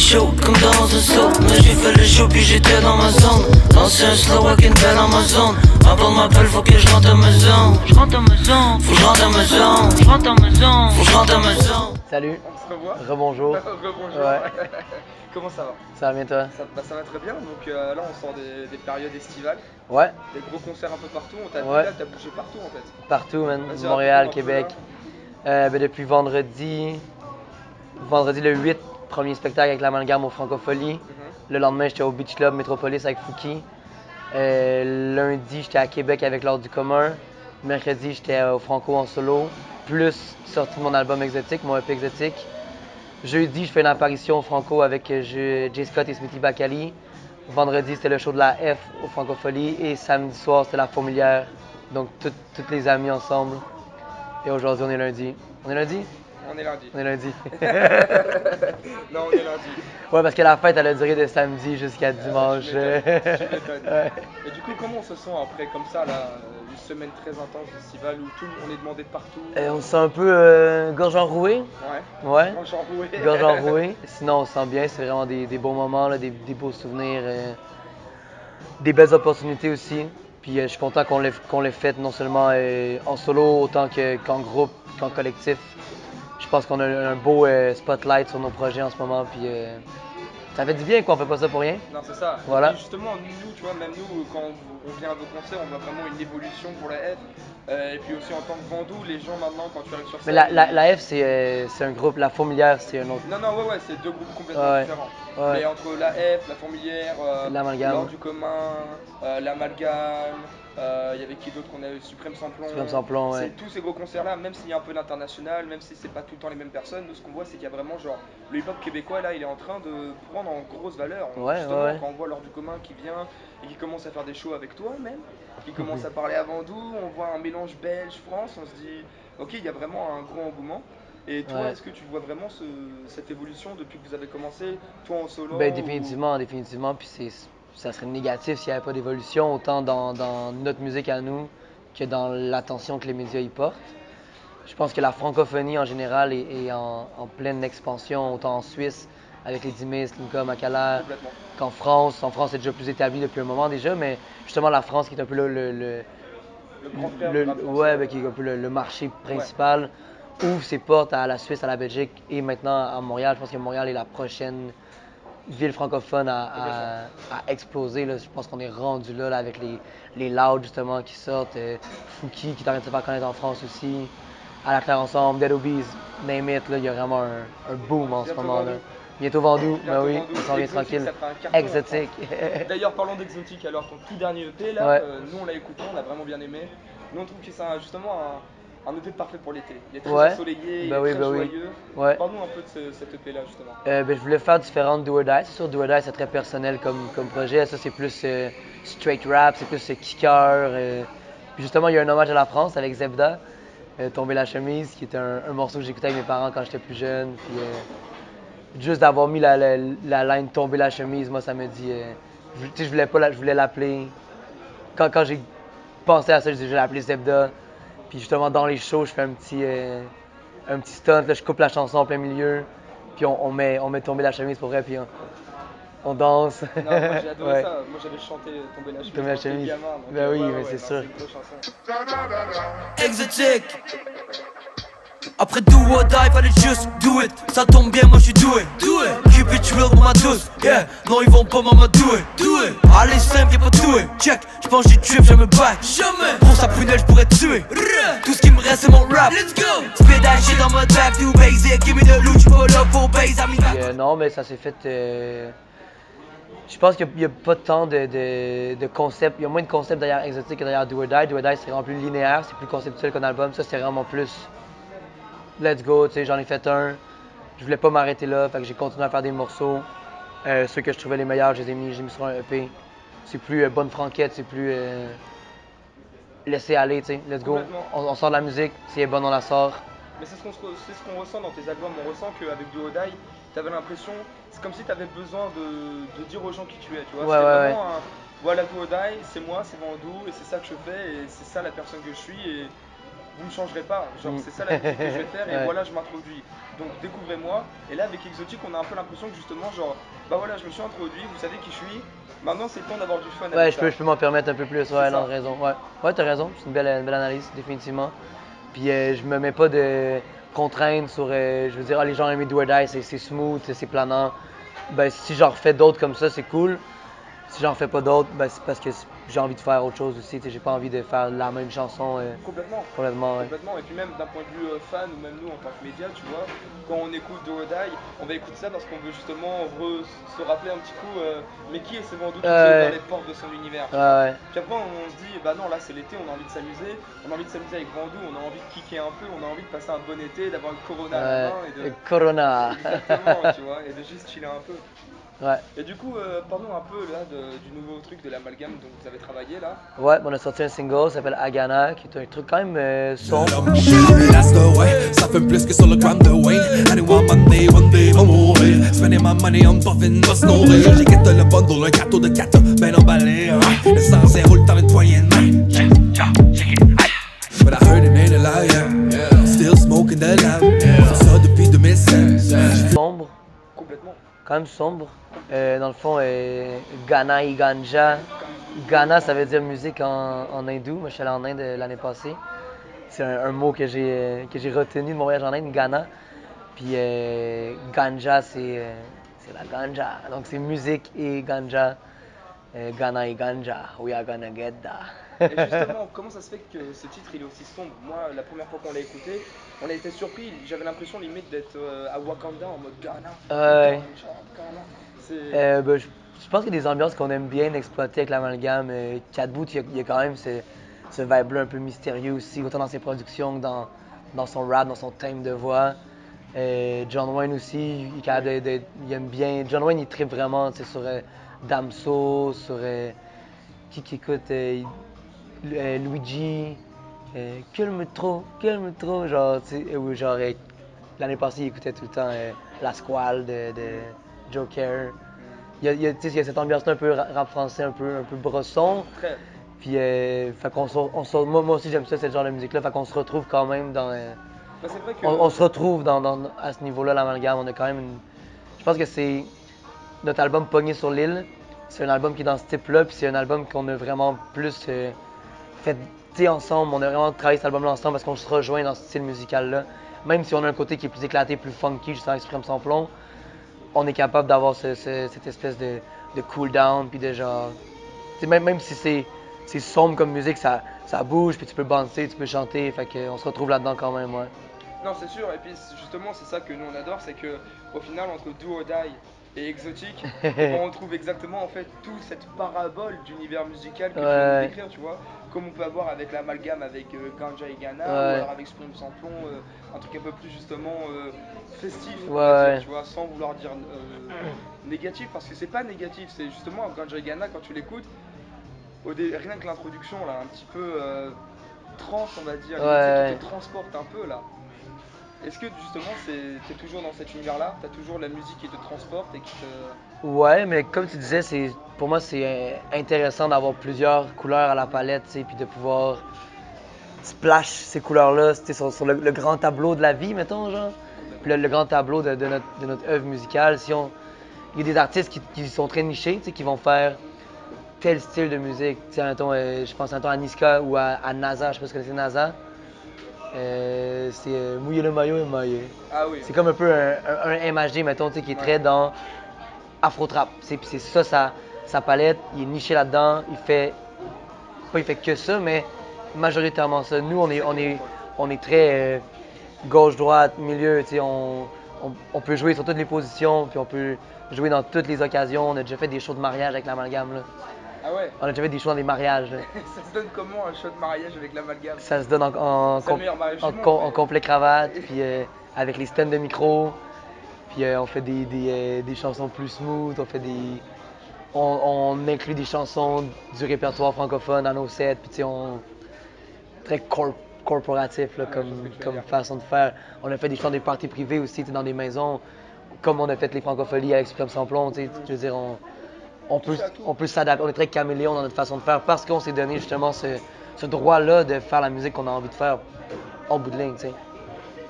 chaud comme dans un saut. Mais j'ai fait le show puis j'étais dans ma zone. Lancer un slow avec une belle Amazon. Papa m'appelle, faut que je rentre à maison. Faut que je rentre à maison. Faut que je rentre à maison. Salut. On se revoit. Rebonjour. Rebonjour. Ouais. Comment ça va? Ça va bien toi? Ça va très bien. Donc là, on sort des périodes estivales. Ouais. Des gros concerts un peu partout. On t'a Ouais. là, t'as bougé partout en fait. Partout, man. Vas-y, Montréal, raconte-nous un peu, Québec. Depuis vendredi le 8, premier spectacle avec l'Amalgame au Francophonie. Le lendemain, j'étais au Beach Club Métropolis avec Fouki. Lundi, j'étais à Québec avec l'Ordre du commun. Mercredi, j'étais au Franco en solo. Plus sorti de mon album Exotique, mon EP Exotique. Jeudi, je fais une apparition au Franco avec Jay Scott et Smithy Bakali. Vendredi, c'était le show de la F au Francophonie. Et samedi soir, c'était la Fourmilière. Donc, toutes les amis ensemble. Et aujourd'hui, on est lundi. On est lundi? On est lundi. On est lundi. Non, on est lundi. Ouais, parce que la fête, elle a duré de samedi jusqu'à dimanche. Tu m'étonnes. Ouais. Et du coup, comment on se sent après, comme ça, là, une semaine très intense d'estival où on est demandé de partout? On se sent un peu gorge enrouée. Ouais. Ouais. Gorge enrouée. Gorge enrouée. Sinon, on se sent bien. C'est vraiment des beaux moments, là, des beaux souvenirs. Des belles opportunités aussi. Puis je suis content qu'on l'ait fait non seulement en solo, autant qu'en groupe, qu'en collectif. Je pense qu'on a un beau spotlight sur nos projets en ce moment. Puis ça fait du bien qu'on fait pas ça pour rien. Non, c'est ça. Voilà. Et justement, nous, tu vois, même nous, quand on vient à vos concerts, on voit vraiment une évolution pour la F. Et puis aussi en tant que Vandou, les gens maintenant, quand tu arrives sur Mais scène. la F, c'est un groupe. La Fourmilière, c'est un autre. Non, ouais, c'est deux groupes complètement Ouais. différents. Ouais. Mais entre la F, la Fourmilière, L'Amalgame. l'Ordre du commun, l'Amalgame, il y avait qui d'autre qu'on a eu? Suprême Samplon. Suprême Samplon, ouais. C'est tous ces gros concerts-là, même s'il y a un peu d'international, même si c'est pas tout le temps les mêmes personnes, nous ce qu'on voit c'est qu'il y a vraiment genre le hip-hop québécois là, il est en train de prendre en grosse valeur. Ouais, Justement, ouais. quand on voit l'Ordre du commun qui vient et qui commence à faire des shows avec toi même, qui commence à parler avant nous, on voit un mélange belge-France, on se dit ok, il y a vraiment un gros engouement. Et toi, Ouais. est-ce que tu vois vraiment cette évolution depuis que vous avez commencé, toi en solo? Ben définitivement. Puis ça serait négatif s'il n'y avait pas d'évolution, autant dans notre musique à nous que dans l'attention que les médias y portent. Je pense que la francophonie en général est en pleine expansion, autant en Suisse avec les Dimis, Limca, Macala, Complètement. qu'en France. En France, c'est déjà plus établi depuis un moment déjà, mais justement la France qui est un peu Le grand frère du rap français. ouais, ben, qui est un peu le marché principal, ouvre ses portes à la Suisse, à la Belgique et maintenant à Montréal. Je pense que Montréal est la prochaine ville francophone à exploser. Là. Je pense qu'on est rendu là avec les Loud justement qui sortent, Fouki qui est en train de se faire connaître en France aussi, à la Claire Ensemble, Dead Obies, name it, là, il y a vraiment un boom en ce Bientôt moment. Là. Vendoux. Bientôt vendu, ben Bientôt oui, Vendoux. on s'en vient Exotique, tranquille. ça fera un carton en Exotique. D'ailleurs, parlons d'Exotique, alors ton tout dernier EP là, Ouais. nous on l'a écouté, on l'a vraiment bien aimé. Nous on trouve que c'est justement un EP parfait pour l'été. Il est très Ouais. ensoleillé, il Ben est oui, très ben oui. joyeux. Ouais. Parle-nous un peu de cet EP là justement. Ben, je voulais faire différentes Do or Die. C'est sûr, Do or Die, c'est très personnel comme projet. Ça, c'est plus straight rap, c'est plus kicker. Puis justement, il y a un hommage à la France avec Zebda, Tomber la chemise, qui est un morceau que j'écoutais avec mes parents quand j'étais plus jeune. Puis juste d'avoir mis la line Tomber la chemise, moi, ça me dit. Je voulais pas je voulais l'appeler. Quand j'ai pensé à ça, je vais l'appeler Zebda. Puis justement, dans les shows, je fais un petit stunt. Là, je coupe la chanson en plein milieu. Puis on met Tomber la chemise pour vrai. Puis on danse. Non, moi j'ai adoré Ouais. ça. Moi j'avais chanté Tomber la chemise. Tomber la quand j'étais chemise. gamin, donc, Ben oui, ouais, mais ouais, c'est non, sûr. C'est une grosse chanson. Exotique. Après do or die, fallait juste do it. Ça tombe bien, moi je suis doué. Keep it real pour ma douce. Yeah, non ils vont pas maman do it. Allez simple, y'a pas de doué. Check, j'pense que j'y trip, jamais back. Jamais. Pour sa prunelle, j'pourrais tuer. Tout ce qui me reste c'est mon rap. Let's go. Spit that shit on my back, too basic. Give me the loot, pull up for base. Puis, non, mais ça s'est fait. Je pense qu'il n'y a pas tant de concepts. Il y a moins de concepts derrière Exotique que derrière Do or Die. Do or Die, c'est vraiment plus linéaire, c'est plus conceptuel qu'un album. Ça, c'est vraiment plus. Let's go, tu sais, j'en ai fait un. Je voulais pas m'arrêter là, fait que j'ai continué à faire des morceaux. Ceux que je trouvais les meilleurs, j'ai mis sur un EP. C'est plus bonne franquette, c'est plus laisser aller, tu sais, let's go. Complètement. On sort de la musique, si elle est bonne, on la sort. Mais c'est ce qu'on ressent dans tes albums. On ressent qu'avec Do or Die, t'avais l'impression, c'est comme si t'avais besoin de dire aux gens qui tu es. Tu vois, Ouais, c'était ouais, vraiment un. Voilà Do or Die, c'est moi, c'est Vandou, et c'est ça que je fais, et c'est ça la personne que je suis. Et vous ne changerez pas, genre c'est ça la musique que je vais faire et Ouais. voilà je m'introduis. Donc découvrez-moi. Et là avec Exotique on a un peu l'impression que justement genre bah voilà je me suis introduit, vous savez qui je suis, maintenant c'est le temps d'avoir du fun Ouais, avec ça. je peux m'en permettre un peu plus. C'est Ouais, non, ça. raison. Ouais, ouais, t'as raison. C'est une belle analyse, définitivement. Puis je me mets pas de contraintes sur. Je veux dire, ah, les gens aiment Do or Die, c'est smooth, c'est planant. Ben, si j'en refais d'autres comme ça, c'est cool. Si j'en fais pas d'autres, ben, c'est parce que j'ai envie de faire autre chose aussi. J'ai pas envie de faire la même chanson Complètement. complètement. Ouais. Complètement. Et puis même d'un point de vue fan ou même nous en tant que média, tu vois, quand on écoute Do or Die, on va écouter ça parce qu'on veut justement se rappeler un petit coup, mais qui est ce Vandou qui nous a ouvert Ouais, les portes de son univers, tu vois. ouais, Puis après on se dit, bah non là c'est l'été, on a envie de s'amuser, on a envie de s'amuser avec Vandou, on a envie de kicker un peu, on a envie de passer un bon été, d'avoir une Corona à la ouais. main et de... Corona. Exactement, tu vois, et de juste chiller un peu. Ouais. Et du coup, parlons un peu là du nouveau truc de l'amalgame dont vous avez travaillé là. Ouais, on a sorti un single, ça s'appelle Agana, qui est un truc quand même sombre. That's the way. Ça fait plus que sur le gram de Wayne. Anyone Monday, one day, va mourir. Spending my money on puffin', va se nourrir. J'ai quitté le bundle, un gâteau de gâteau, ben emballé. Le sang roule dans une poignée de main. But I heard it ain't a lie, yeah. Still smoking the lamb. Fais ça depuis 2007. Sombre, Complètement. quand même sombre. Dans le fond, Gana et Ganja. Gana, ça veut dire musique en hindou. Moi, je suis allé en Inde l'année passée. C'est un mot que j'ai retenu de mon voyage en Inde, Ghana. Puis ganja, c'est la ganja. Donc c'est musique et ganja. Ghana et ganja, we are gonna get Et that. justement, comment ça se fait que ce titre il est aussi sombre? Moi, la première fois qu'on l'a écouté, on a été surpris. J'avais l'impression limite d'être à Wakanda en mode Ghana, Ouais. Ganja, Ghana. C'est. Ben, je pense qu'il y a des ambiances qu'on aime bien exploiter avec l'amalgame. Cat Boot, il y a quand même ce vibe-là un peu mystérieux aussi, autant dans ses productions que dans son rap, dans son thème de voix. John Wayne aussi, il, est capable il aime bien. John Wayne, il tripe vraiment tu sais, sur Damso, sur qui écoute Luigi, calme trop, genre, tu sais, ou genre, l'année passée, il écoutait tout le temps La Squale de Joker. Tu sais, il y a cette ambiance-là un peu rap français, un peu brosson. Très. Puis, fait qu'on moi aussi, j'aime ça, ce genre de musique-là. Fait qu'on se retrouve quand même dans. Bah, c'est vrai que. On se retrouve à ce niveau-là, l'amalgame. On a quand même une. Je pense que c'est notre album Pogné sur l'île. C'est un album qui est dans ce type-là. Puis c'est un album qu'on a vraiment plus fait ensemble. On a vraiment travaillé cet album-là ensemble parce qu'on se rejoint dans ce style musical-là. Même si on a un côté qui est plus éclaté, plus funky, juste en exprime sans plomb, on est capable d'avoir cette espèce de cool down. Puis de genre. Même si c'est sombre comme musique, ça bouge. Puis tu peux danser, tu peux chanter. Fait qu'on se retrouve là-dedans quand même, ouais. Non, c'est sûr. Et puis justement, c'est ça que nous on adore, c'est que au final, entre Do or Die et Exotique, eh ben, on trouve exactement en fait toute cette parabole d'univers musical que tu viens de Ouais. décrire, tu vois. Comme on peut avoir avec l'amalgame avec Ganja et Ghana, ou Ouais. alors avec Spring sans plomb, un truc un peu plus justement festif, on va Ouais. dire, tu vois, sans vouloir dire négatif, parce que c'est pas négatif, c'est justement Ganja et Ghana quand tu l'écoutes, rien que l'introduction là, un petit peu trans, on va dire, limite, c'est qui Ouais. te transporte un peu là. Est-ce que justement t'es toujours dans cet univers-là? T'as toujours la musique qui te transporte et qui te... Ouais, mais comme tu disais, pour moi, c'est intéressant d'avoir plusieurs couleurs à la palette, tu sais, puis de pouvoir splash ces couleurs-là, tu sais, sur le grand tableau de la vie, mettons, genre. Puis Complètement. le grand tableau de notre œuvre musicale. Il y a des artistes qui sont très nichés, tu sais, qui vont faire tel style de musique. Tu sais, mettons, je pense à Niska ou à NASA, je sais pas si vous connaissez NASA. C'est mouiller le maillot et mailler. Ah oui. C'est comme un peu un MHD, mettons, tu sais, qui est Ouais. très dans Afro-trap. Puis c'est ça, sa palette, il est niché là-dedans, il fait que ça, mais majoritairement ça. Nous, on est très gauche-droite, milieu, tu sais, on peut jouer sur toutes les positions, puis on peut jouer dans toutes les occasions. On a déjà fait des shows de mariage avec l'amalgame, là. Ah ouais. On a déjà fait des shows dans des mariages, là. Ça se donne comment un show de mariage avec l'amalgame? Ça se donne C'est le meilleur mariage du monde, en mais- complet cravate, puis avec les stands de micro. Puis on fait des chansons plus smooth, on inclut des chansons du répertoire francophone dans nos sets, puis tu sais, très corporatif là, Ouais, je vois ce que tu veux comme dire. façon de faire. On a fait des chants des parties privées aussi, tu sais, dans des maisons, comme on a fait les francopholies avec Suprême sans plomb, tu sais, je veux dire, Touche à tout. on peut s'adapter, on est très caméléon dans notre façon de faire parce qu'on s'est donné justement ce droit-là de faire la musique qu'on a envie de faire. en bout de ligne, tu sais.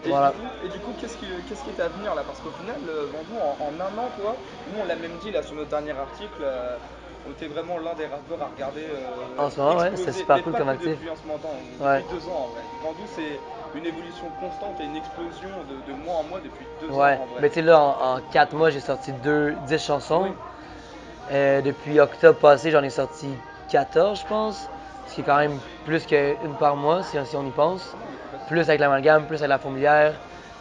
Et, Voilà. du coup, qu'est-ce qui est à venir là? Parce qu'au final, Vendoux, en un an, toi, nous on l'a même dit là sur notre dernier article, on était vraiment l'un des rappeurs à regarder En ce moment, ouais, c'est exploser, super mais cool pas comme que actif. depuis en ce moment, Ouais. depuis 2 ans en vrai. Vendoux, c'est une évolution constante et une explosion de mois en mois depuis 2 ans Ouais. en vrai. Mais tu sais, là, en 4 mois, j'ai sorti 10 chansons. Oui, Depuis octobre passé, j'en ai sorti 14, je pense. Ce qui est quand même plus qu'une par mois, si on y pense. ah non, mais complètement. Plus avec l'amalgame, plus avec la fourmilière.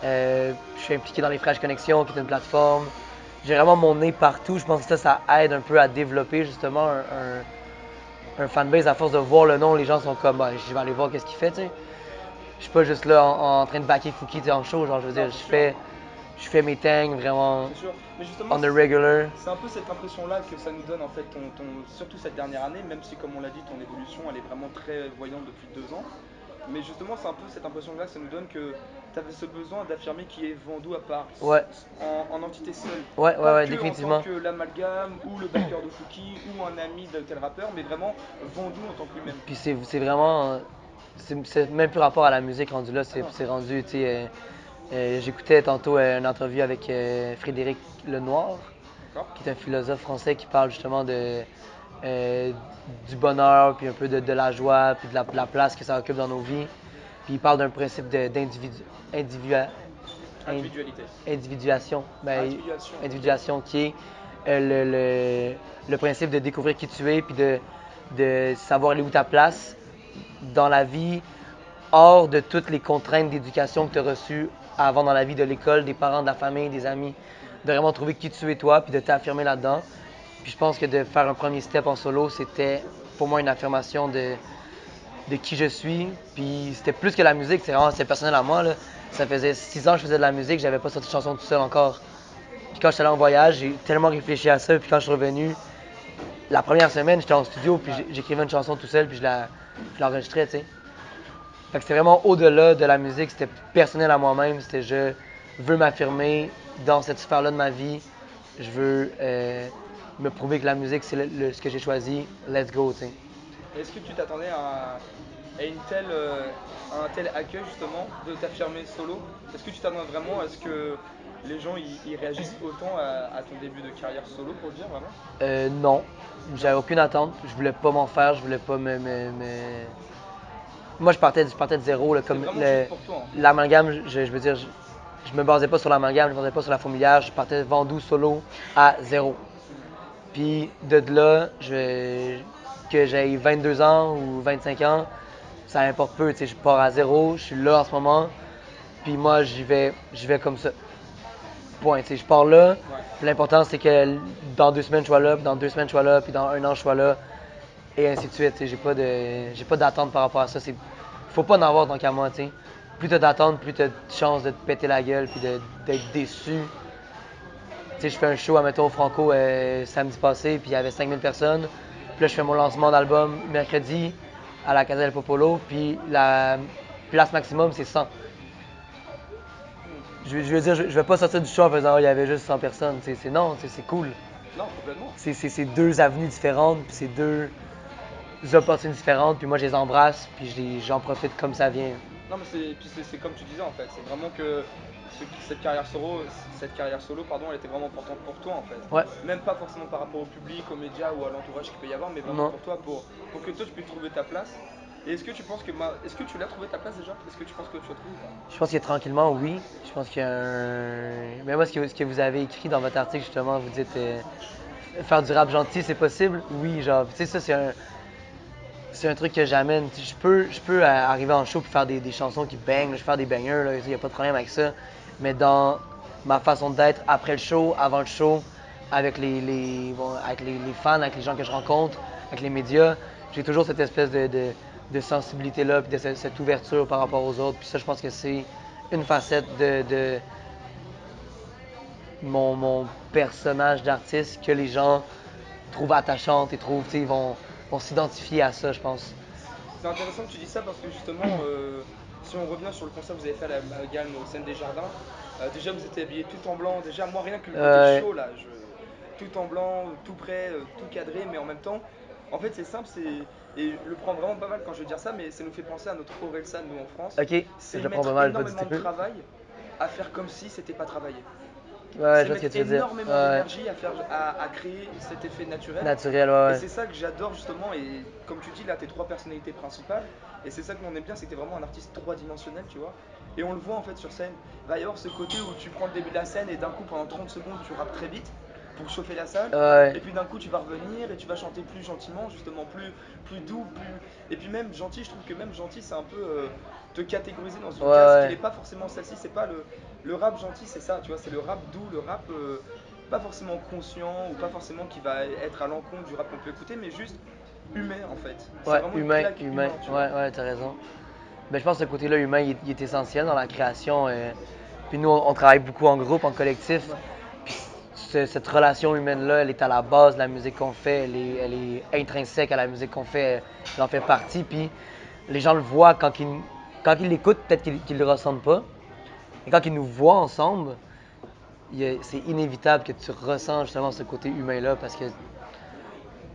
Je suis impliqué dans les Fraîches Connexions, qui est une plateforme. J'ai vraiment mon nez partout. Je pense que ça aide un peu à développer justement un fanbase. À force de voir le nom, les gens sont comme, bah, je vais aller voir qu'est-ce qu'il fait, tu sais. Je suis pas juste là en train de backer Fouki en show, genre, je veux Non, dire, c'est sûr. je fais mes tangs vraiment C'est sûr, mais justement, on the regular. c'est un peu cette impression-là que ça nous donne en fait, surtout cette dernière année, même si comme on l'a dit, ton évolution elle est vraiment très voyante depuis 2 ans. Mais justement, c'est un peu cette impression-là que ça nous donne que tu avais ce besoin d'affirmer qui est Vendoux à part, Ouais, en entité seule. Pas ouais, que en tant définitivement. que l'amalgame ou le backer de Fouki ou un ami de tel rappeur, mais vraiment Vendoux en tant que lui-même. Puis c'est vraiment. C'est même plus rapport à la musique rendu là, Ah non, c'est rendu, tu sais. J'écoutais tantôt une entrevue avec Frédéric Lenoir, d'accord? qui est un philosophe français qui parle justement euh, du bonheur, puis un peu de la joie, puis de la place que ça occupe dans nos vies. Puis il parle d'un principe individua- in- Individualité. individuation, Individuation, ok. individuation qui est le principe de découvrir qui tu es, puis de savoir aller où ta place dans la vie, hors de toutes les contraintes d'éducation que tu as reçues avant dans la vie de l'école, des parents, de la famille, des amis, de vraiment trouver qui tu es toi, puis de t'affirmer là-dedans. Puis je pense que de faire un premier step en solo, c'était pour moi une affirmation de qui je suis. Puis c'était plus que la musique, c'est personnel à moi. Là. Ça faisait 6 ans que je faisais de la musique, j'avais pas sorti de chanson tout seul encore. Puis quand j'étais allé en voyage, j'ai tellement réfléchi à ça. Puis quand je suis revenu, la première semaine, j'étais en studio, puis j'écrivais une chanson tout seul, puis je l'enregistrais, tu sais. Fait que c'était vraiment au-delà de la musique, c'était personnel à moi-même. C'était je veux m'affirmer dans cette sphère-là de ma vie. Je veux me prouver que la musique, c'est ce que j'ai choisi. Let's go, tu sais. Est-ce que tu t'attendais à un tel accueil justement de t'affirmer solo? Est-ce que tu t'attendais vraiment à ce que les gens ils réagissent autant à ton début de carrière solo pour le dire vraiment? Non, Non? j'avais aucune attente. Je voulais pas m'en faire, je voulais pas Moi, je partais de zéro. Là, C'était comme vraiment juste pour toi en fait. l'amalgame, je veux dire, je me basais pas sur l'amalgame, je me basais pas sur la fourmilière. Je partais Vendoux solo à zéro. Mhm. Puis de là, que j'aie 22 ans ou 25 ans, ça importe peu. Tu sais, je pars à zéro, je suis là en ce moment. Puis moi, j'y vais comme ça. Point. Tu sais, je pars là. Ouais. Puis l'important, c'est que dans 2 semaines, je sois là. Puis dans 2 semaines, je sois là. Puis dans un an, je sois là. Et ainsi de suite. Tu sais, j'ai pas d'attente par rapport à ça. Faut pas en avoir tant qu'à moi. Tu sais. Plus t'as d'attente, plus t'as de chances de te péter la gueule puis d'être déçu. Tu sais, je fais un show, admettons, au Franco samedi passé, puis il y avait 5000 personnes. Puis là, je fais mon lancement d'album mercredi à la Casa del Popolo, puis la place maximum, c'est 100. Mhm. Je veux dire, je vais pas sortir du show en faisant, oh, il y avait juste 100 personnes. Non, c'est cool. Non, complètement. C'est deux avenues différentes, puis c'est deux opportunités différentes, puis moi, je les embrasse, puis j'en profite comme ça vient. Non, mais c'est comme tu disais en fait. C'est vraiment que cette carrière solo, pardon, elle était vraiment importante pour toi en fait. Ouais, Même pas forcément par rapport au public, aux médias ou à l'entourage qu'il peut y avoir, mais vraiment non. pour toi, pour que toi tu puisses trouver ta place. Et est-ce que tu penses est-ce que tu l'as trouvé ta place déjà? Est-ce que tu penses que tu l'as trouvé ou pas? Je pense que tranquillement, oui. Je pense qu'il y a un. Mais moi, ce que vous avez écrit dans votre article, justement, vous dites faire du rap gentil, c'est possible? Oui, genre, tu sais, ça, c'est un truc que j'amène. Je peux arriver en show et faire des chansons qui bang, je peux faire des bangers, il n'y a pas de problème avec ça. Mais dans ma façon d'être après le show, avant le show, avec avec les fans, avec les gens que je rencontre, avec les médias, j'ai toujours cette espèce de sensibilité-là, puis de cette ouverture par rapport aux autres. Puis ça, je pense que c'est une facette de mon personnage d'artiste que les gens trouvent attachante et trouvent, vont s'identifier à ça, je pense. C'est intéressant que tu dis ça parce que justement, si on revient sur le concert que vous avez fait à la Gamme au Scène des Jardins, déjà vous étiez habillé tout en blanc. Déjà, moi rien que le côté Euh, chaud là, tout en blanc, tout prêt, tout cadré, mais en même temps, En fait, c'est simple, et je le prends vraiment pas mal quand je veux dire ça, mais ça nous fait penser à notre Orelsan, nous en France. Ok, C'est je le prends mettre pas mal, vas-y, énormément t'es de peu. travail à faire comme si c'était pas travaillé. Ouais, je C'est vois ce que mettre tu veux dire. énormément Ouais, d'énergie à créer cet effet naturel. naturel, Et ouais, c'est ça que j'adore justement, et comme tu dis là, tes trois personnalités principales, et c'est ça que l'on aime bien, c'est que t'es vraiment un artiste trois-dimensionnel, tu vois. Et on le voit en fait sur scène. Il va y avoir ce côté où tu prends le début de la scène et d'un coup pendant 30 secondes tu rappes très vite pour chauffer la salle, ouais. Ouais, et puis d'un coup tu vas revenir et tu vas chanter plus gentiment, justement plus doux, plus... Et puis même gentil, je trouve que même gentil c'est un peu te catégoriser dans ouais, une case qui ouais. n'est pas forcément celle-ci, c'est pas le rap gentil, c'est ça, tu vois, c'est le rap doux, le rap pas forcément conscient ou pas forcément qui va être à l'encontre du rap qu'on peut écouter, mais juste humain en fait. C'est Ouais, vraiment une humain, claque humain. humain, tu vois. Ouais, ouais, t'as raison. Ben, je pense que ce côté-là humain, il est essentiel dans la création. Puis nous, on travaille beaucoup en groupe, en collectif. Ouais. Puis cette relation humaine-là, elle est à la base de la musique qu'on fait. Elle est intrinsèque à la musique qu'on fait. Elle en fait partie. Puis les gens le voient quand ils l'écoutent, peut-être qu'ils le ressentent pas. Et quand ils nous voient ensemble, c'est inévitable que tu ressens justement ce côté humain-là parce que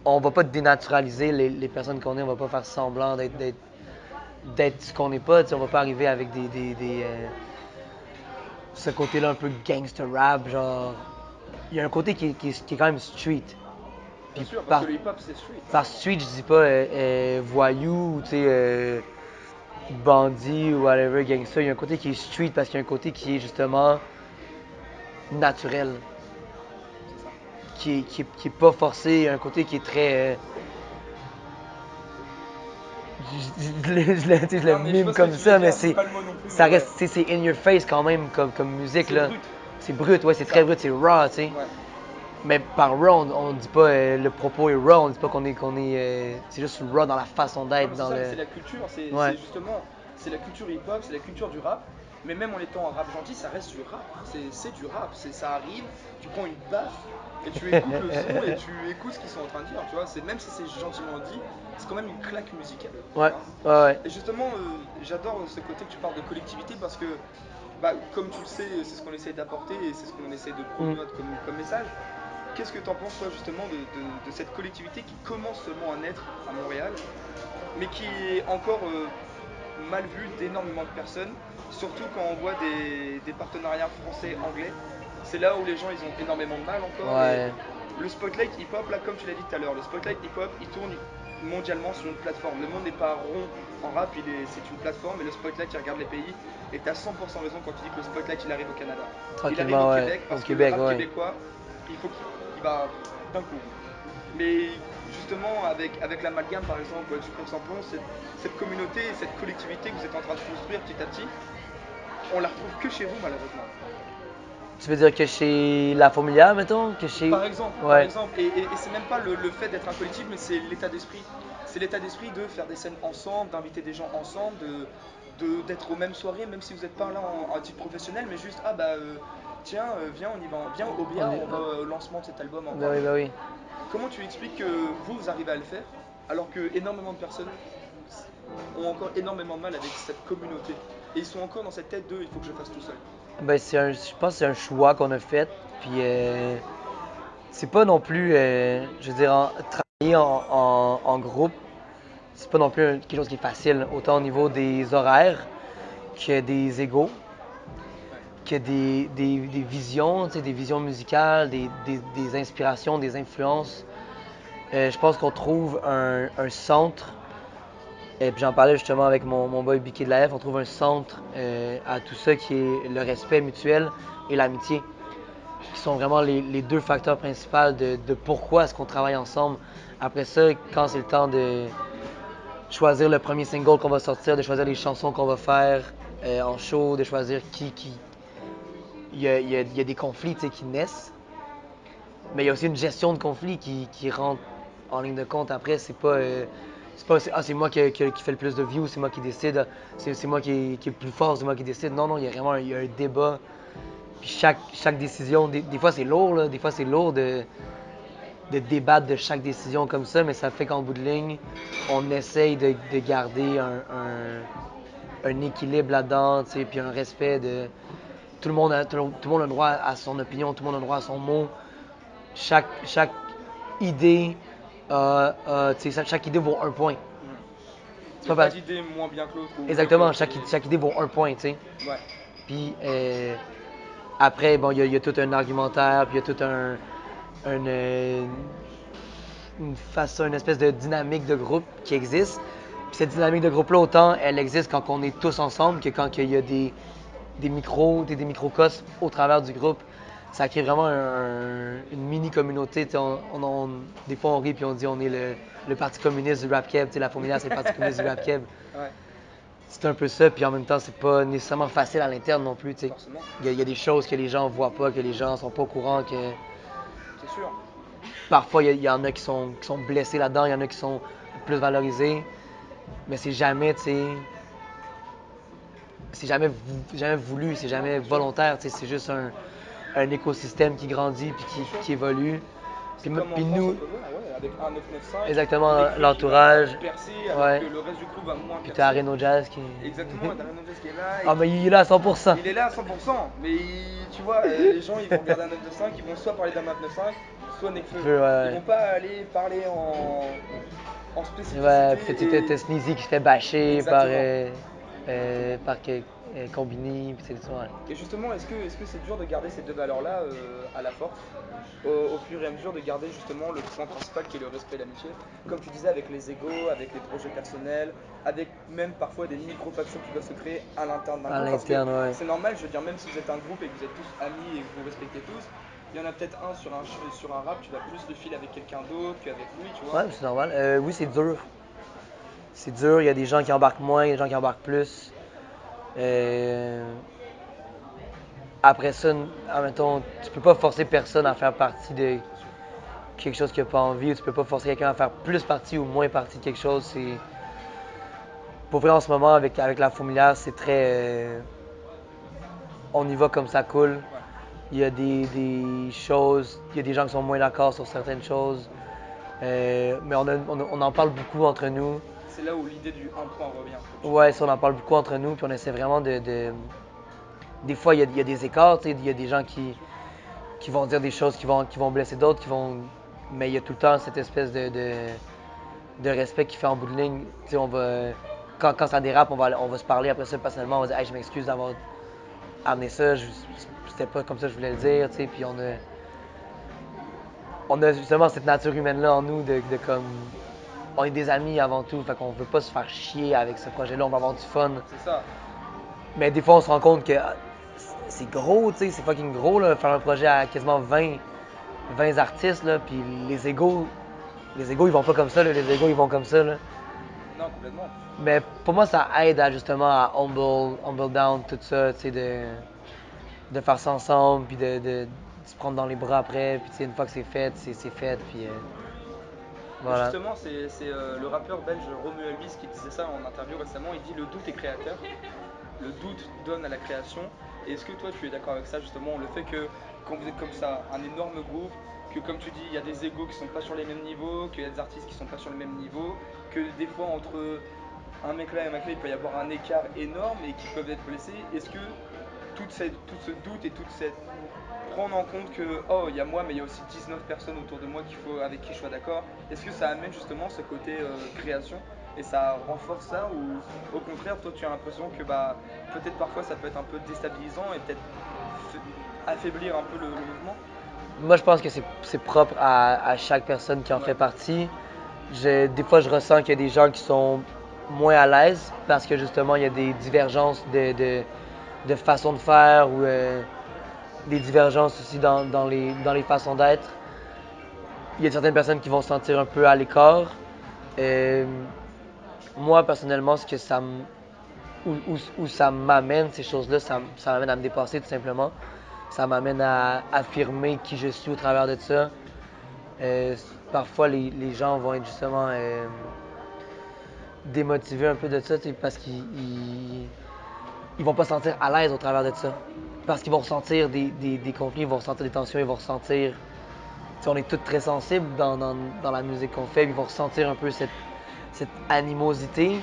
on va pas dénaturaliser les personnes qu'on est. On va pas faire semblant d'être ce qu'on n'est pas. On va pas arriver avec ce côté-là un peu gangster rap, genre. Il y a un côté qui est quand même street. Bien Puis sûr, parce que par, le hip-hop c'est street. par street, je dis pas voyou ou bandit ou whatever, gangster. Il y a un côté qui est street parce qu'il y a un côté qui est justement naturel, C'est ça. qui est pas forcé. Il y a un côté qui est très. Je le Non mais je mime vois ce que comme tu veux ça, mais dire, c'est pas le mot non plus, ça mais ouais. reste, c'est in your face quand même comme musique C'est là. brut. C'est brut, ouais, c'est C'est très ça. brut, c'est raw, tu sais. Ouais. Mais par raw, on dit pas le propos est raw, on dit pas qu'on est, c'est juste raw dans la façon Non d'être, mais c'est dans ça, mais le. c'est la culture, Ouais, c'est justement, c'est la culture hip-hop, c'est la culture du rap. Mais même en étant un rap gentil, ça reste du rap. C'est du rap, ça arrive, tu prends une baffe et tu écoutes le son et tu écoutes ce qu'ils sont en train de dire, tu vois. Même si c'est gentiment dit, c'est quand même une claque musicale, tu ouais, vois. ouais, ouais. Et justement, j'adore ce côté que tu parles de collectivité parce que, bah, comme tu le sais, c'est ce qu'on essaie d'apporter et c'est ce qu'on essaie de Mm. promouvoir comme message. Qu'est-ce que tu en penses, toi, justement, de cette collectivité qui commence seulement à naître à Montréal, mais qui est encore mal vue d'énormément de personnes, surtout quand on voit des partenariats français-anglais. C'est là où les gens ils ont énormément de mal encore, et Ouais. le spotlight hip-hop, là comme tu l'as dit tout à l'heure, le spotlight hip-hop il tourne mondialement sur une plateforme. Le monde n'est pas rond en rap, c'est une plateforme, et le spotlight il regarde les pays, et t'as 100% raison quand tu dis que le spotlight il arrive au Canada. Il arrive au Tranquillement, ouais. Québec Au parce que le Québec, rap ouais. québécois, il faut qu'il va d'un coup. Mais justement, avec l'amalgame par exemple du Pont-Saint-Pont, cette communauté et cette collectivité que vous êtes en train de construire petit à petit, on la retrouve que chez vous malheureusement. Tu veux dire que chez La Familia, mettons, que chez. Par Ouais. exemple, et c'est même pas le fait d'être un collectif, mais c'est l'état d'esprit. C'est l'état d'esprit de faire des scènes ensemble, d'inviter des gens ensemble, d'être aux mêmes soirées, même si vous n'êtes pas là en titre professionnel, mais juste, ah bah tiens, viens, on y va, viens au On Bia, est. on va au lancement de cet album Ben oui, encore. ben oui. Comment tu expliques que vous arrivez à le faire, alors que énormément de personnes ont encore énormément de mal avec cette communauté, et ils sont encore dans cette tête de il faut que je fasse tout seul. Ben je pense que c'est un choix qu'on a fait. Puis c'est pas non plus, je veux dire, travailler en groupe, c'est pas non plus quelque chose qui est facile, autant au niveau des horaires que des égos, Ouais. que des visions, tu sais, des visions musicales, des inspirations, des influences. Je pense qu'on trouve un centre, et puis j'en parlais justement avec mon boy Biké de la F, on trouve un centre à tout ça qui est le respect mutuel et l'amitié, qui sont vraiment les deux facteurs principaux de pourquoi est-ce qu'on travaille ensemble. Après ça, quand c'est le temps de choisir le premier single qu'on va sortir, de choisir les chansons qu'on va faire en show, de choisir qui. Il y a des conflits qui naissent, mais il y a aussi une gestion de conflits qui rentre en ligne de compte. Après, c'est pas c'est moi qui fait le plus de views, c'est moi qui décide, c'est moi qui est le plus fort, c'est moi qui décide. Non, non, il y a vraiment un débat. Puis chaque décision, des fois c'est lourd, là, des fois c'est lourd de débattre de chaque décision comme ça, mais ça fait qu'en bout de ligne, on essaye de garder un équilibre là-dedans, puis un respect de. Tout le monde a le droit à son opinion, tout le monde a le droit à son mot. Chaque idée tu sais, chaque idée vaut un point. C'est pas pas parce- d'idée moins bien que l'autre. ou Exactement, quelque chose, chaque idée vaut un point, tu sais. Ouais. Puis après, bon, il y a tout un argumentaire, puis il y a tout une façon, une espèce de dynamique de groupe qui existe. Puis cette dynamique de groupe-là, autant elle existe quand on est tous ensemble que quand il y a des microcosmes au travers du groupe. Ça crée vraiment une mini-communauté. Des fois, on rit puis on dit on est le parti communiste du rap keb. La Fourmilière, c'est le parti communiste du rap keb. Ouais, C'est un peu ça, puis en même temps, c'est pas nécessairement facile à l'interne non plus. forcément, Il y a des choses que les gens voient pas, que les gens sont pas au courant, que c'est sûr. parfois il y en a qui sont blessés là-dedans, il y en a qui sont plus valorisés, mais c'est jamais, tu sais, jamais voulu, c'est jamais volontaire, tu sais, c'est juste un écosystème qui grandit puis qui évolue. C'est Puis, comme en puis France, nous, on peut voir, ouais, avec un 995. exactement, l'équipe qui va l'entourage, percer, ouais. alors que le reste du groupe va moins Puis percer. t'as Reno Jazz qui... Exactement, t'as Renaud qui est là. et Ah, mais il est là à 100%. Il est là à 100%, mais tu vois, les gens ils vont regarder un 995, ils vont soit parler d'un 995, soit Nekfeu. Ouais. Ils vont pas aller parler en spécificité. Ouais, puis t'as Sneezy qui se fait bâcher par, Exactement. Combini, puis c'est tout, ouais. Et justement, est-ce que c'est dur de garder ces deux valeurs-là à la force, au fur et à mesure de garder justement le point principal qui est le respect et l'amitié, comme tu disais avec les égos, avec les projets personnels, avec même parfois des micro-factions qui doivent se créer à l'interne d'un À groupe, parce que l'interne, ouais. c'est normal, je veux dire, même si vous êtes un groupe et que vous êtes tous amis et que vous vous respectez tous, il y en a peut-être un sur un rap, tu vas plus le fil avec quelqu'un d'autre qu'avec lui, tu vois. Ouais, c'est normal. Oui, c'est dur. C'est dur, il y a des gens qui embarquent moins, il y a des gens qui embarquent plus. Après ça, admettons, tu peux pas forcer personne à faire partie de quelque chose qu'il n'a pas envie, ou tu peux pas forcer quelqu'un à faire plus partie ou moins partie de quelque chose. Pour vrai, en ce moment, avec la Fourmilière, c'est très... on y va comme ça coule. Ouais. Il y a des choses, il y a des gens qui sont moins d'accord sur certaines choses. Mais on en parle beaucoup entre nous. C'est là où l'idée du un point revient. Ouais, ça, on en parle beaucoup entre nous, puis on essaie vraiment Des fois, il y a des écarts, tu sais, il y a des gens qui vont dire des choses qui vont blesser d'autres, mais il y a tout le temps cette espèce de respect qui fait en bout de ligne. Tu sais, quand ça dérape, on va se parler après ça personnellement, on va dire hey, je m'excuse d'avoir amené ça, c'était pas comme ça que je voulais le dire, tu sais, puis on a justement cette nature humaine-là en nous de comme. On est des amis avant tout, fait qu'on veut pas se faire chier avec ce projet-là, on va avoir du fun. C'est ça. Mais des fois, on se rend compte que c'est gros, tu sais, c'est fucking gros, là, faire un projet à quasiment 20 artistes, là, puis les égos, ils vont pas comme ça, là, les égos, ils vont comme ça, là. Non, complètement. Mais pour moi, ça aide justement à humble down, tout ça, tu sais, de faire ça ensemble, puis de se prendre dans les bras après, puis tu sais, une fois que c'est fait, c'est fait, puis voilà. Justement, c'est le rappeur belge Romeo Elvis qui disait ça en interview récemment. Il dit le doute est créateur, le doute donne à la création. Et est-ce que toi tu es d'accord avec ça justement, le fait que quand vous êtes comme ça, un énorme groupe, que comme tu dis, il y a des égos qui sont pas sur les mêmes niveaux, qu'il y a des artistes qui sont pas sur le même niveau, que des fois entre un mec là et un mec là, il peut y avoir un écart énorme et qui peuvent être blessés. Est-ce que tout ce doute et toute cette prendre en compte que oh il y a moi mais il y a aussi 19 personnes autour de moi avec qui je sois d'accord, est-ce que ça amène justement ce côté création et ça renforce ça, ou au contraire toi tu as l'impression que bah peut-être parfois ça peut être un peu déstabilisant et peut-être affaiblir un peu le mouvement? Moi, je pense que c'est propre à chaque personne qui en fait partie. Des fois, je ressens qu'il y a des gens qui sont moins à l'aise parce que justement, il y a des divergences de façon de faire ou des divergences aussi dans les façons d'être. Il y a certaines personnes qui vont se sentir un peu à l'écart. Moi, personnellement, ce que ça me, où ça m'amène, ces choses-là, ça m'amène à me dépasser tout simplement. Ça m'amène à affirmer qui je suis au travers de ça. Parfois, les gens vont être justement démotivés un peu de ça parce qu'ils vont pas se sentir à l'aise au travers de ça. Parce qu'ils vont ressentir des conflits, ils vont ressentir des tensions, ils vont ressentir... On est tous très sensibles dans la musique qu'on fait, ils vont ressentir un peu cette animosité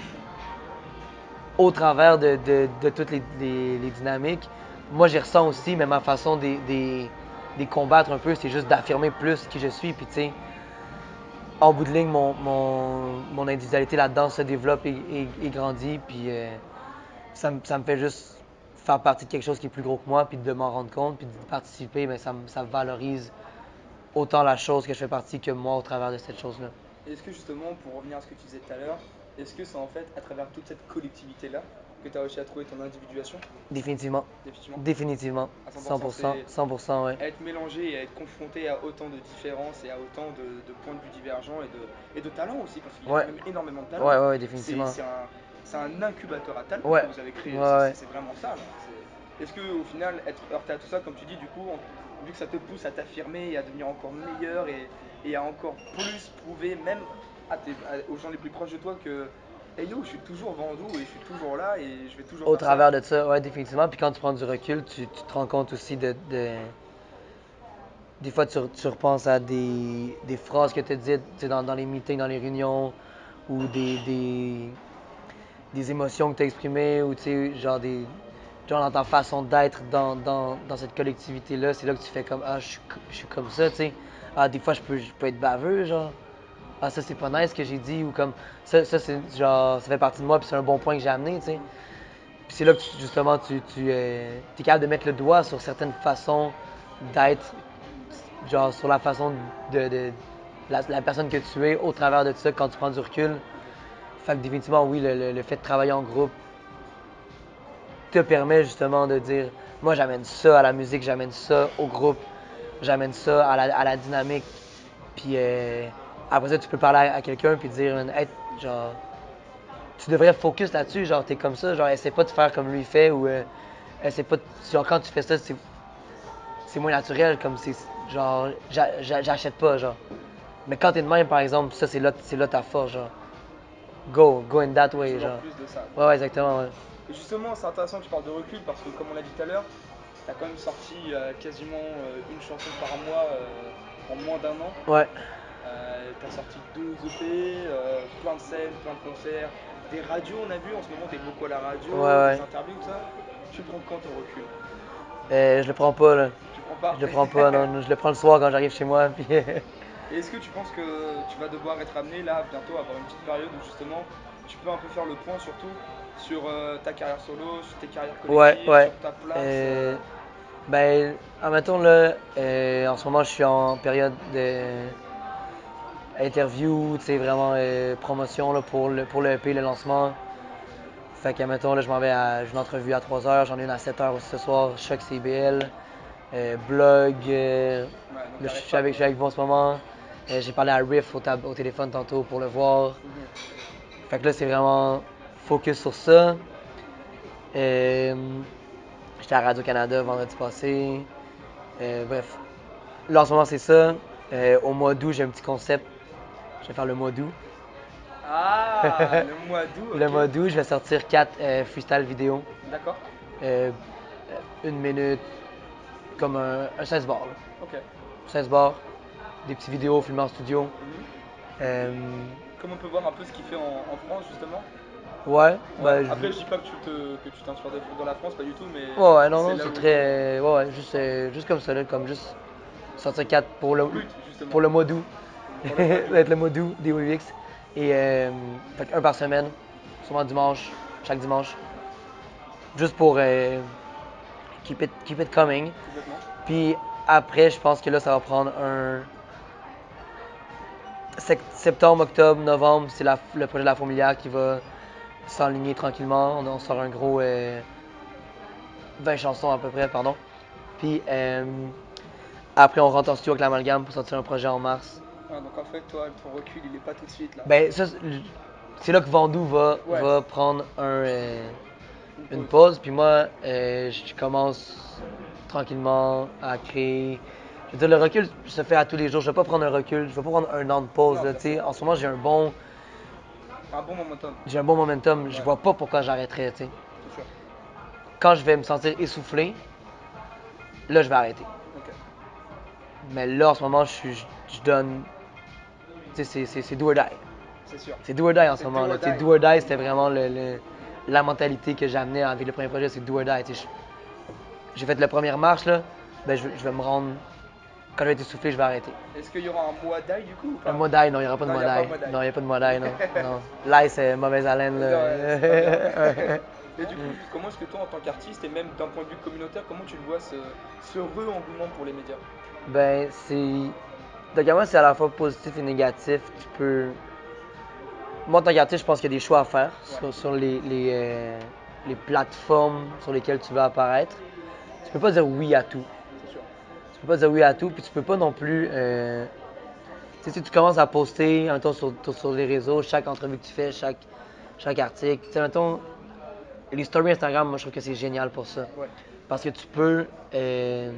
au travers de toutes les dynamiques. Moi, j'y ressens aussi, mais ma façon de combattre un peu, c'est juste d'affirmer plus qui je suis. Puis, tu sais, en bout de ligne, mon individualité là-dedans se développe et grandit. Puis ça me fait juste faire partie de quelque chose qui est plus gros que moi, puis de m'en rendre compte, puis de participer, mais ça valorise autant la chose que je fais partie que moi au travers de cette chose-là. Et est-ce que justement, pour revenir à ce que tu disais tout à l'heure, est-ce que c'est en fait à travers toute cette collectivité-là que tu as réussi à trouver ton individuation? Définitivement. Définitivement. Définitivement. À 100%. 100%, ouais. À être mélangé et à être confronté à autant de différences et à autant de points de vue divergents et de talents aussi, parce qu'il y a Ouais. quand même énormément de Ouais, talents. ouais, ouais, C'est définitivement. c'est un incubateur à talents Ouais. que vous avez créé, Ouais, ouais. c'est vraiment ça. Là. Est-ce qu'au final, être heurté à tout ça, comme tu dis, du coup, vu que ça te pousse à t'affirmer et à devenir encore meilleur et à encore plus prouver, même aux gens les plus proches de toi, que hey yo, je suis toujours Vandou et je suis toujours là et je vais toujours Au faire travers ça. de ça, ouais, définitivement. Puis quand tu prends du recul, tu te rends compte aussi Des fois, tu repenses à des phrases que tu as dites dans les meetings, dans les réunions, ou des émotions que tu as exprimées, ou tu sais, genre dans ta façon d'être dans cette collectivité-là. C'est là que tu fais comme, ah, je suis comme ça, tu sais. Ah, des fois, je peux être baveux, genre. Ah, ça, c'est pas nice ce que j'ai dit, ou comme, ça c'est genre, ça fait partie de moi, puis c'est un bon point que j'ai amené, tu sais. Puis c'est là que justement, tu es capable de mettre le doigt sur certaines façons d'être, genre sur la façon de la personne que tu es au travers de ça quand tu prends du recul. Fait que définitivement, oui, le fait de travailler en groupe te permet justement de dire, moi j'amène ça à la musique, j'amène ça au groupe, j'amène ça à la dynamique. Puis après ça, tu peux parler à quelqu'un puis dire, hey, genre, tu devrais focus là-dessus, genre t'es comme ça, genre essaie pas de faire comme lui fait ou essaie pas de, genre quand tu fais ça, c'est moins naturel, comme c'est genre j'achète pas, genre. Mais quand t'es de même, par exemple, ça c'est là ta force, genre. Go in that way, Toujours genre. plus de ça. Ouais, exactement, ouais. Et justement, c'est intéressant que tu parles de recul parce que, comme on l'a dit tout à l'heure, tu as quand même sorti quasiment une chanson par mois en moins d'un an. Ouais. Tu as sorti 2 EP, plein de scènes, plein de concerts, des radios, on a vu. En ce moment, tu es beaucoup à la radio, Ouais, ouais. des interviews, tout ça. Tu prends quand ton recul? Je le prends pas, là. Tu prends pas? Je le prends pas, non. Je le prends le soir quand j'arrive chez moi, puis. Et est-ce que tu penses que tu vas devoir être amené là bientôt à avoir une petite période où justement tu peux un peu faire le point surtout sur ta carrière solo, sur tes carrières Ouais, collectives, ouais. sur ta place Ben, admettons, là, en ce moment, je suis en période de interview, tu sais, vraiment promotion là, pour le EP, le lancement. Fait que, admettons, là, je m'en vais à j'ai une entrevue à 3h, j'en ai une à 7h aussi ce soir, Choc CBL, blog. Ouais, donc Là, t'arrêtes pas je quoi. suis avec vous en ce moment. J'ai parlé à Riff au téléphone tantôt pour le voir. Mhm. Fait que là, c'est vraiment focus sur ça. Euh, J'étais à Radio-Canada vendredi passé. Bref, là en ce moment, c'est ça. Au mois d'août, j'ai un petit concept. Je vais faire le mois d'août. Ah, le mois d'août, Le ok. mois d'août, je vais sortir 4 freestyle vidéo. D'accord, Euh, une minute, comme un 16 bars. Là. ok. 16 bars, des petites vidéos filmées en studio. Mhm. Euh, Comme on peut voir un peu ce qu'il fait en France justement. ouais, Ouais. ben, Après, je dis pas que que tu t'inspires des trucs dans la France, pas du tout, mais ouais, non, c'est non, là c'est où. très. Ouais, ouais, juste comme ça, là, comme juste sortir 4 Brut, justement. pour le mois d'août. Pour Ça le mois va être d'août. le mois d'août, des WX. Et fait un par semaine, souvent dimanche, chaque dimanche. Juste pour keep it coming. Complètement. Puis après, je pense que là, ça va prendre un. Septembre, octobre, novembre, c'est le projet de la fourmilière qui va s'enligner tranquillement. On sort un gros 20 chansons à peu près, pardon. Puis après, on rentre en studio avec l'amalgame pour sortir un projet en mars. Ah, donc en fait, toi, ton recul, il est pas tout de suite là. Ben, ça, c'est là que Vandou Ouais. va prendre une Une pause. pause. Puis moi, je commence tranquillement à créer. Je veux dire, le recul se fait à tous les jours. Je vais pas prendre un recul. Je vais pas prendre un an de pause. Non, Là, bien sûr. en ce moment, Un bon momentum, j'ai un bon momentum. Je Ouais. vois pas pourquoi j'arrêterais. T'sais. c'est sûr. Quand je vais me sentir essoufflé, là, je vais arrêter. Ok. Mais là, en ce moment, je donne. C'est do or die. C'est sûr. C'est do or die en ce C'est moment. do Là. or die. Do or die, c'était vraiment la mentalité que j'ai amenée avec le premier projet, c'est do or die. J'ai fait la première marche, là, ben, je vais me rendre quand je vais être essoufflé, je vais arrêter. Est-ce qu'il y aura un Muay Thai du coup ou pas? Un Muay Thai, non, il n'y aura pas de Non, Muay il y a pas Thai. de Muay Thai. Non, il n'y a pas de Muay Thai, non. Non. L'ail, c'est mauvaise haleine, là. Non, ouais, c'est pas bien. Et du coup, comment est-ce que toi, en tant qu'artiste, et même d'un point de vue communautaire, comment tu le vois ce re-engouement pour les médias? Ben, donc, moi, c'est à la fois positif et négatif. Moi, en tant qu'artiste, je pense qu'il y a des choix à faire sur les plateformes sur lesquelles tu veux apparaître. Tu peux pas dire oui à tout. C'est sûr. Tu peux pas dire oui à tout, puis tu peux pas non plus. Tu sais, si tu commences à poster, mettons, sur les réseaux, chaque entrevue que tu fais, chaque article. Tu sais, mettons, les stories Instagram, moi, je trouve que c'est génial pour ça. Ouais. Parce que tu peux. Là,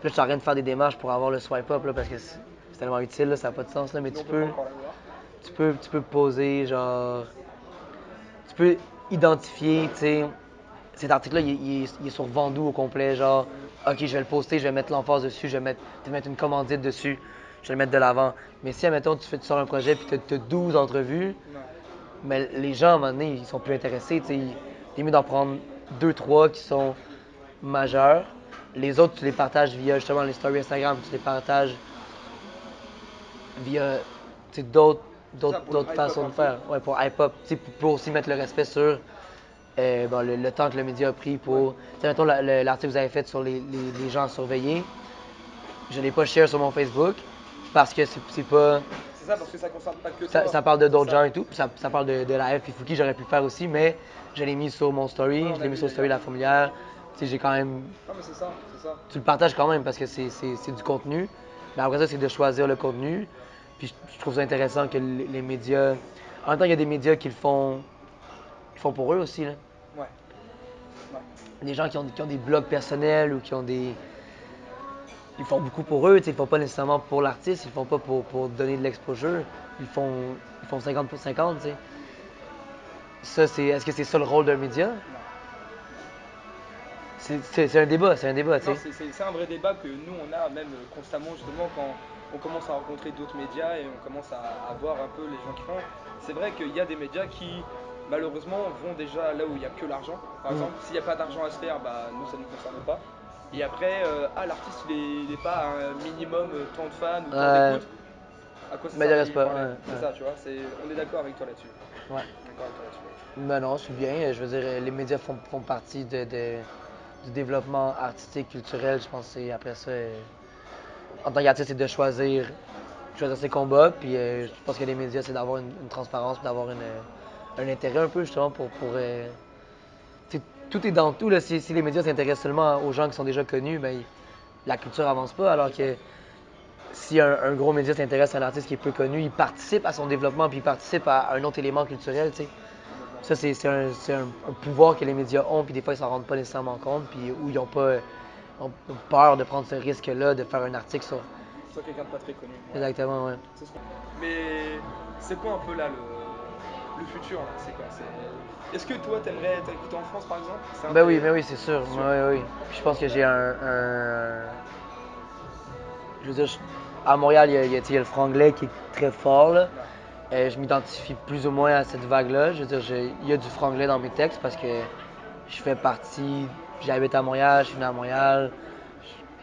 je suis en train de faire des démarches pour avoir le swipe up, là, parce que c'est tellement utile, là, ça n'a pas de sens, là, mais Nous, on tu peut pas peux. encore l'avoir. Tu peux poser, genre. Tu peux identifier, tu sais. Cet article-là, il est sur Vendu au complet, genre. Ok, je vais le poster, je vais mettre l'emphase dessus, je vais mettre une commandite dessus, je vais le mettre de l'avant. Mais si, admettons, tu sors un projet puis tu as 12 entrevues, Non. mais les gens, à un moment donné, ils sont plus intéressés, tu sais. Il est mieux d'en prendre 2, 3 qui sont majeurs. Les autres, tu les partages via justement les stories Instagram, tu les partages via tu sais, d'autres hype façons up un de peu. faire. Ouais, pour hype up, tu sais, pour aussi mettre le respect sur bon, le temps que le média a pris pour. Tu sais, mettons l'article que vous avez fait sur les gens surveillés, je ne l'ai pas share sur mon Facebook parce que c'est pas. C'est ça, parce que ça concerne pas que Ça, toi. ça parle de d'autres C'est ça. gens et tout, puis ça parle de la F et Fouki, j'aurais pu le faire aussi, mais je l'ai mis sur mon story, Ouais, on je a l'ai mis vu sur le story de d'ailleurs. la fourmilière. Tu sais, j'ai quand même. Non, mais c'est ça, c'est ça. Tu le partages quand même parce que c'est du contenu. Mais après ça, c'est de choisir le contenu. Puis je trouve ça intéressant que les médias. En même temps, il y a des médias ils font pour eux aussi. Là. Ouais. Ouais. Des gens qui ont des blogs personnels ou qui ont des. Ils font beaucoup pour eux, tu sais, ils font pas nécessairement pour l'artiste, ils font pas pour donner de l'exposure. Ils font 50 pour 50, tu sais. Ça, est-ce que c'est ça le rôle d'un média? Non. C'est un débat, tu Non, sais. c'est un vrai débat que nous, on a même constamment, justement, quand on commence à rencontrer d'autres médias et on commence à voir un peu les gens qui font. C'est vrai qu'il y a des médias qui, malheureusement, vont déjà là où il n'y a que l'argent. Par exemple, s'il n'y a pas d'argent à se faire, bah, nous, ça ne nous concerne pas. Et après, l'artiste, il n'est pas à un minimum tant de fans ou tant d'écoutes. À quoi ça sert M'intéresse d'y pas, parler? ouais, C'est ouais. ça, tu vois, on est d'accord avec toi là-dessus. Ouais. On est d'accord avec toi là-dessus. Ben non, je suis bien. Je veux dire, les médias font partie du développement artistique, culturel. Je pense que après ça, en tant qu'artiste, c'est de choisir ses combats. Puis je pense que les médias, c'est d'avoir une transparence, puis d'avoir un intérêt un peu justement tu sais, tout est dans tout. Là. Si les médias s'intéressent seulement aux gens qui sont déjà connus, ben, la culture avance pas. Alors que si un gros média s'intéresse à un artiste qui est peu connu, il participe à son développement, puis il participe à un autre élément culturel. Tu sais. Complètement. Ça, c'est un pouvoir que les médias ont, puis des fois, ils s'en rendent pas nécessairement compte, puis où ils ont pas ont peur de prendre ce risque-là, de faire un article sur. Soit quelqu'un de pas très connu. Ouais. Exactement, ouais. C'est ce qu'on- Mais c'est quoi un peu là le futur là? C'est quoi? Est-ce que toi t'aimerais être écouté en France par exemple? C'est un Ben oui, c'est sûr. sûr. Ouais, oui. Puis je pense que j'ai je veux dire, à Montréal, tu sais, il y a le franglais qui est très fort, là. Ouais. Je m'identifie plus ou moins à cette vague-là. Je veux dire, il y a du franglais dans mes textes parce que je fais partie, j'habite à Montréal, je suis né à Montréal.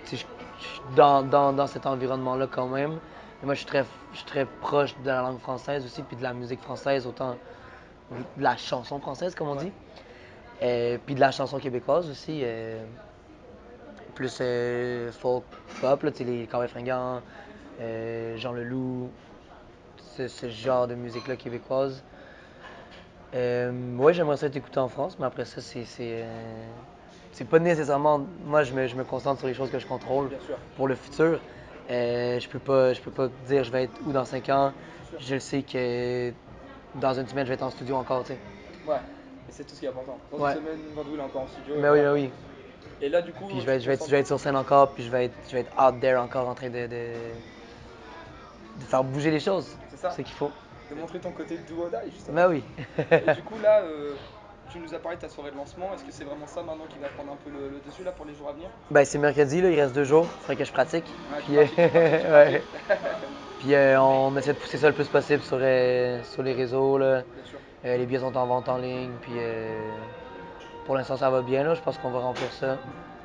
Tu sais, je suis dans cet environnement-là quand même. Mais moi, je suis très proche de la langue française aussi, puis de la musique française, autant de la chanson française, comme on Ouais. dit. Puis de la chanson québécoise aussi. Plus folk pop, là, tu sais, les Cowboys Fringants, Jean Leloup, ce genre de musique-là québécoise. Ouais, j'aimerais ça être écouté en France, mais après ça, c'est pas nécessairement. Moi, je me concentre sur les choses que je contrôle Bien sûr. pour le futur. Je peux pas dire je vais être où dans 5 ans. Bien sûr. Je sais que dans une semaine, je vais être en studio encore, tu sais. Ouais. Et c'est tout ce qui est important. Dans une Ouais. semaine, Vandou il est encore en studio et Mais oui, voilà. mais oui. Et là du coup, Puis tu te je vais concentres être sur scène encore, puis je vais être out there encore en train de faire bouger les choses. c'est ça, C'est ce qu'il faut. de montrer ton côté do or die justement. Mais oui. Et du coup là, tu nous as parlé de ta soirée de lancement. Est-ce que c'est vraiment ça maintenant qui va prendre un peu le dessus là pour les jours à venir? Ben, c'est mercredi, là, il reste 2 jours. Il faudrait que je pratique. Ouais, tu Puis, pratiques, tu pratiques, tu ouais. pratiques. Puis on essaie de pousser ça le plus possible sur les réseaux. Là. Bien sûr. Les billets sont en vente en ligne. Puis pour l'instant, ça va bien. Là. Je pense qu'on va remplir ça.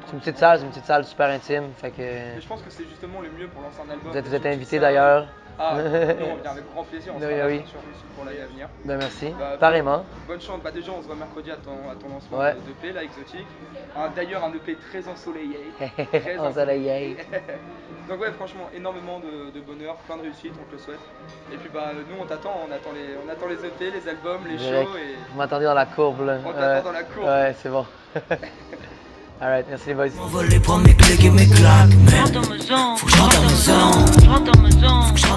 C'est une petite salle super intime. Fait que Mais je pense que c'est justement le mieux pour lancer un album. vous êtes Une invité petite d'ailleurs. salle. Ah, nous on vient avec grand plaisir, on Oui, sera là oui. bien sûr pour l'année à venir. Ben merci. Bah, Pareillement. Bonne chance, bah déjà on se voit mercredi à ton lancement Ouais. d'EP là, Exotique. D'ailleurs un EP très ensoleillé. Très Ensoleillé. Donc ouais, franchement, énormément de bonheur, plein de réussite, on te le souhaite. Et puis bah nous on t'attend, on attend les EP, les albums, les Direct. shows et Vous m'attendez dans la courbe là. on t'attend dans la courbe. Ouais, c'est bon. Alright, merci les boys. Voler pour mes clics et mes claques, man. Faut que je rentre à la maison.